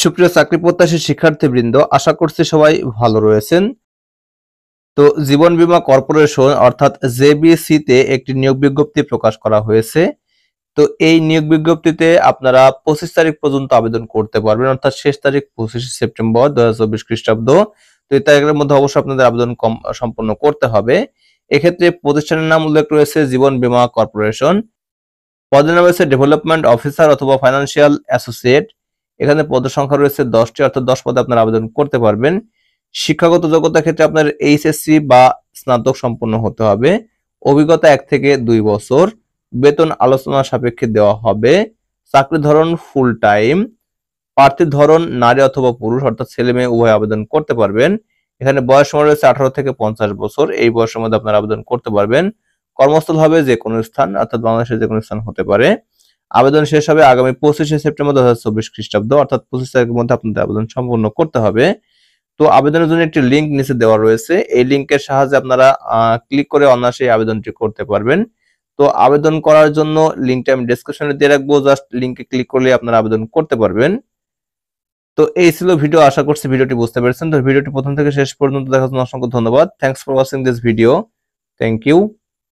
সুপ্রিয় চাকরি প্রত্যাশী শিক্ষার্থীবৃন্দ, আশা করছি সবাই ভালো রয়েছেন। তো জীবন বীমা কর্পোরেশন অর্থাৎ জেবিসি তে একটি নিয়োগ বিজ্ঞপ্তি প্রকাশ করা হয়েছে। তো এই নিয়োগ বিজ্ঞপ্তিতে আপনারা 25 তারিখ পর্যন্ত আবেদন করতে পারবেন, অর্থাৎ শেষ তারিখ 25 সেপ্টেম্বর 2024 খ্রিস্টাব্দ। তো এই তারিখের মধ্যে অবশ্যই আপনাদের আবেদন সম্পন্ন করতে হবে। এক্ষেত্রে প্রতিষ্ঠানের নাম উল্লেখ রয়েছে জীবন বীমা কর্পোরেশন। পদের নাম রয়েছে ডেভেলপমেন্ট অফিসার অথবা ফাইন্যান্সিয়াল অ্যাসোসিয়েট। এখানে পদের সংখ্যা রয়েছে 10টি, অর্থাৎ 10 পদে আপনারা আবেদন করতে পারবেন। শিক্ষাগত যোগ্যতার ক্ষেত্রে আপনার এইচএসসি বা স্নাতক সম্পন্ন হতে হবে। অভিজ্ঞতা 1 থেকে 2 বছর। বেতন আলোচনা সাপেক্ষে দেওয়া হবে। চাকরির ধরন ফুল টাইম। প্রার্থীর ধরন নারী অথবা পুরুষ, অর্থাৎ ছেলে মেয়ে উভয় আবেদন করতে পারবেন। এখানে বয়স সীমা রয়েছে 18 থেকে 50 বছর। এই বয়সের মধ্যে আপনারা আবেদন করতে পারবেন। কর্মস্থল হবে যে কোনো স্থান, অর্থাৎ বাংলাদেশের যে কোনো স্থান হতে পারে। আবেদন শেষ হবে আগামী 25 সেপ্টেম্বর 2024 খ্রিস্টাব্দ, অর্থাৎ 25 তারিখের মধ্যে আপনাদের আবেদন সম্পূর্ণ করতে হবে। তো আবেদনের জন্য একটি লিঙ্ক নিচে দেওয়া রয়েছে। এই লিঙ্কের সাহায্যে আপনারা ক্লিক করে অনায়াসে আবেদনটি করতে পারবেন। তো আবেদন করার জন্য লিঙ্কটা আমি ডেসক্রিপশনে দিয়ে রাখবো, জাস্ট লিঙ্কে ক্লিক করলে আপনারা আবেদন করতে পারবেন। তো এই ছিল ভিডিও, আশা করছি ভিডিওটি বুঝতে পেরেছেন। তো ভিডিওটি প্রথম থেকে শেষ পর্যন্ত দেখার জন্য অসংখ্য ধন্যবাদ। Thanks for watching this video. Thank you.